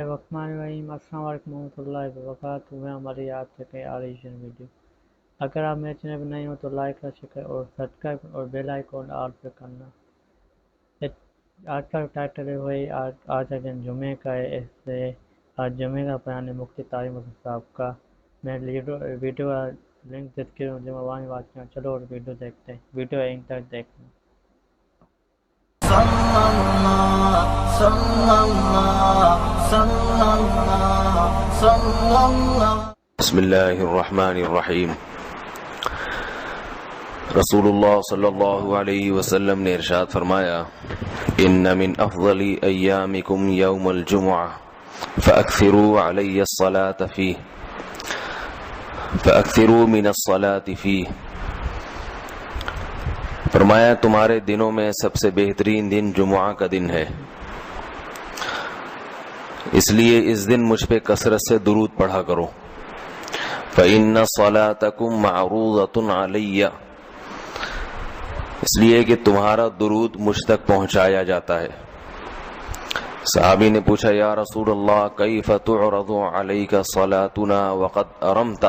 الرحمن الرحیم السلام علیکم ورحمۃ اللہ وبرکاتہ. میں ہماری یاد سے آریشن ویڈیو. اگر آپ میرے چینل پر نئے ہو تو لائک کا شکر اور سبسکرائب اور بیل آئیکن آل پہ کرنا. آج کا ٹائٹل ہے وہی آج کا دن جمعے کا ہے. اس سے آج جمعے کا بیان ہے مفتی طارق مسعود صاحب کا. میں ویڈیو کا لنک ڈسکرپشن میں وہاں واچ کروں. چلو اور ویڈیو دیکھتے ہیں. ویڈیو اینڈ تک دیکھنا. بسم اللہ الرحمن الرحیم. رسول اللہ صلی اللہ علیہ وسلم نے ارشاد فرمایا: ان من افضل ایامکم یوم الجمعہ فاکثروا علی الصلاة فیہ فاکثروا من الصلاة فیہ. فرمایا تمہارے دنوں میں سب سے بہترین دن جمعہ کا دن ہے، اس لیے اس دن مجھ پہ کثرت سے درود پڑھا کرو. فإن صلاتکم معروضۃ علی، اس لیے کہ تمہارا درود مجھ تک پہنچایا جاتا ہے. صحابی نے پوچھا: یا رسول اللہ کیف تعرض علیک صلاتنا وقد ارمت،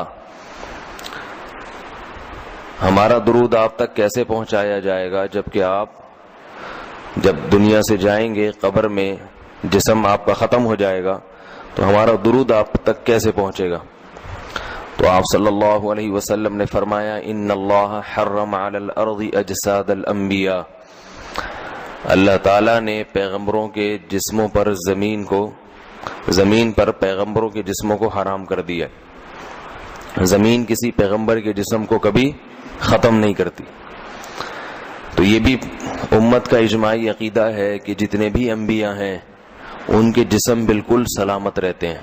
ہمارا درود آپ تک کیسے پہنچایا جائے گا جبکہ آپ جب دنیا سے جائیں گے، قبر میں جسم آپ کا ختم ہو جائے گا، تو ہمارا درود آپ تک کیسے پہنچے گا؟ تو آپ صلی اللہ علیہ وسلم نے فرمایا: ان اللہ حرم علی الارض اجساد الانبیاء، اللہ تعالیٰ نے پیغمبروں کے جسموں پر زمین پر پیغمبروں کے جسموں کو حرام کر دیا. زمین کسی پیغمبر کے جسم کو کبھی ختم نہیں کرتی. تو یہ بھی امت کا اجماعی عقیدہ ہے کہ جتنے بھی انبیاء ہیں ان کے جسم بالکل سلامت رہتے ہیں.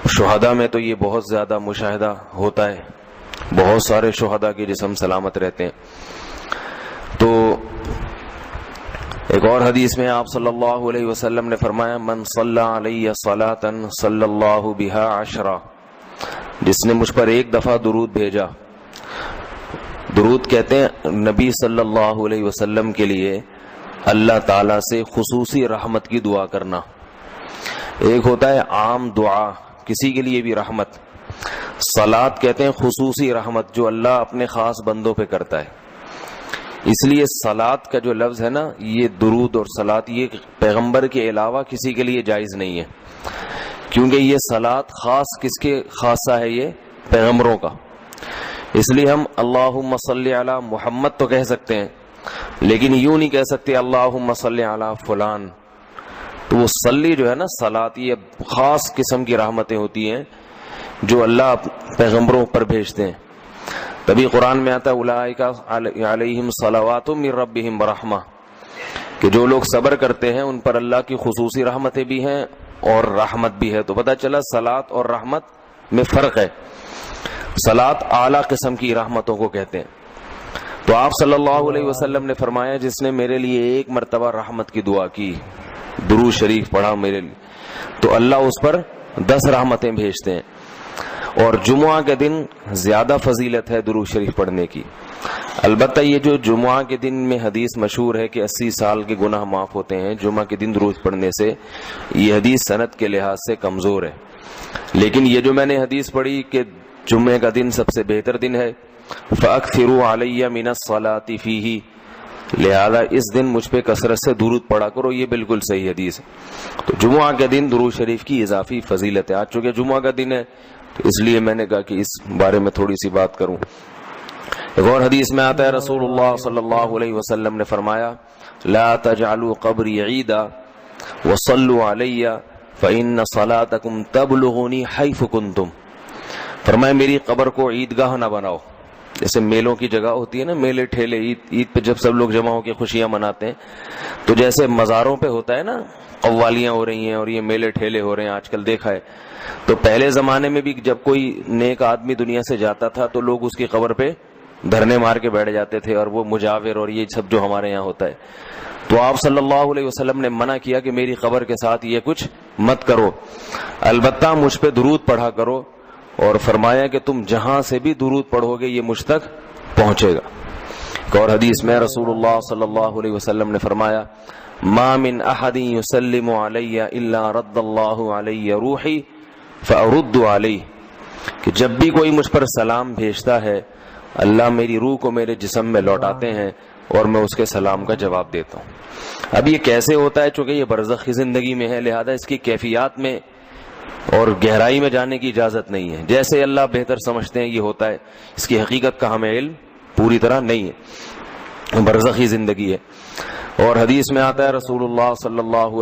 شہداء میں تو یہ بہت زیادہ مشاہدہ ہوتا ہے، بہت سارے شہداء کے جسم سلامت رہتے ہیں. تو ایک اور حدیث میں آپ صلی اللہ علیہ وسلم نے فرمایا: من صلی علی صلاۃ صلی اللہ بہا عشرہ، جس نے مجھ پر ایک دفعہ درود بھیجا. درود کہتے ہیں نبی صلی اللہ علیہ وسلم کے لیے اللہ تعالیٰ سے خصوصی رحمت کی دعا کرنا. ایک ہوتا ہے عام دعا، کسی کے لیے بھی رحمت. صلات کہتے ہیں خصوصی رحمت جو اللہ اپنے خاص بندوں پہ کرتا ہے. اس لیے صلات کا جو لفظ ہے نا، یہ درود اور صلات یہ پیغمبر کے علاوہ کسی کے لیے جائز نہیں ہے، کیونکہ یہ صلات خاص کس کے خاصہ ہے؟ یہ پیغمبروں کا. اس لیے ہم اللہم صلی علی محمد تو کہہ سکتے ہیں، لیکن یوں نہیں کہہ سکتے اللہم صلی علی فلان. تو وہ صلی جو ہے نا، صلات، یہ خاص قسم کی رحمتیں ہوتی ہیں جو اللہ پیغمبروں پر بھیجتے ہیں. تبھی قرآن میں آتا ہے اولئک علیہم صلوات من ربہم ورحمہ، کہ جو لوگ صبر کرتے ہیں ان پر اللہ کی خصوصی رحمتیں بھی ہیں اور رحمت بھی ہے. تو پتہ چلا صلات اور رحمت میں فرق ہے. صلات اعلیٰ قسم کی رحمتوں کو کہتے ہیں. تو آپ صلی اللہ علیہ وسلم نے فرمایا جس نے میرے لیے ایک مرتبہ رحمت کی دعا کی، درود شریف پڑھا میرے لیے، تو اللہ اس پر 10 رحمتیں بھیجتے ہیں. اور جمعہ کے دن زیادہ فضیلت ہے درود شریف پڑھنے کی. البتہ یہ جو جمعہ کے دن میں حدیث مشہور ہے کہ 80 سال کے گناہ معاف ہوتے ہیں جمعہ کے دن درود پڑھنے سے، یہ حدیث سند کے لحاظ سے کمزور ہے. لیکن یہ جو میں نے حدیث پڑھی کہ جمعے کا دن سب سے بہتر دن ہے، فَأَكْثِرُوا عَلَيَّ مِنَ الصَّلَاةِ فِيهِ، لہذا اس دن مجھ پہ کثرت سے درود پڑھا کرو. یہ بالکل صحیح حدیث ہے. تو جمعہ کے دن درود شریف کی اضافی فضیلت ہے. آج چونکہ جمعہ کا دن ہے تو اس لیے میں نے کہا کہ اس بارے میں تھوڑی سی بات کروں. ایک اور حدیث میں آتا ہے رسول اللہ صلی اللہ علیہ وسلم نے فرمایا: لا تجعلوا قبری عیدا وصلوا علی فإن صلاتکم تبلغنی حیث کنتم. فرمایا میری قبر کو عیدگاہ نہ بناؤ. جیسے میلوں کی جگہ ہوتی ہے نا، میلے ٹھیلے، عید پہ جب سب لوگ جمع ہو کے خوشیاں مناتے ہیں، تو جیسے مزاروں پہ ہوتا ہے نا، قوالیاں ہو رہی ہیں اور یہ میلے ٹھیلے ہو رہے ہیں آج کل دیکھا ہے. تو پہلے زمانے میں بھی جب کوئی نیک آدمی دنیا سے جاتا تھا تو لوگ اس کی قبر پہ دھرنے مار کے بیٹھ جاتے تھے، اور وہ مجاور اور یہ سب جو ہمارے یہاں ہوتا ہے. تو آپ صلی اللہ علیہ وسلم نے منع کیا کہ میری قبر کے ساتھ یہ کچھ مت کرو، البتہ مجھ پہ درود پڑھا کرو. اور فرمایا کہ تم جہاں سے بھی درود پڑھو گے یہ مجھ تک پہنچے گا. ایک اور حدیث میں رسول اللہ صلی اللہ علیہ وسلم نے فرمایا: ما من احد يسلم علی الا رد اللہ علی روحی فارد علیہ، کہ جب بھی کوئی مجھ پر سلام بھیجتا ہے اللہ میری روح کو میرے جسم میں لوٹاتے ہیں اور میں اس کے سلام کا جواب دیتا ہوں۔ اب یہ کیسے ہوتا ہے؟ چونکہ یہ برزخی زندگی میں ہے، لہذا اس کی کیفیات میں اور گہرائی میں جانے کی اجازت نہیں ہے۔ جیسے اللہ بہتر سمجھتے ہیں یہ ہوتا ہے، اس کی حقیقت کا ہمیں علم پوری طرح نہیں ہے، برزخی زندگی ہے۔ اور حدیث میں آتا ہے رسول اللہ صلی اللہ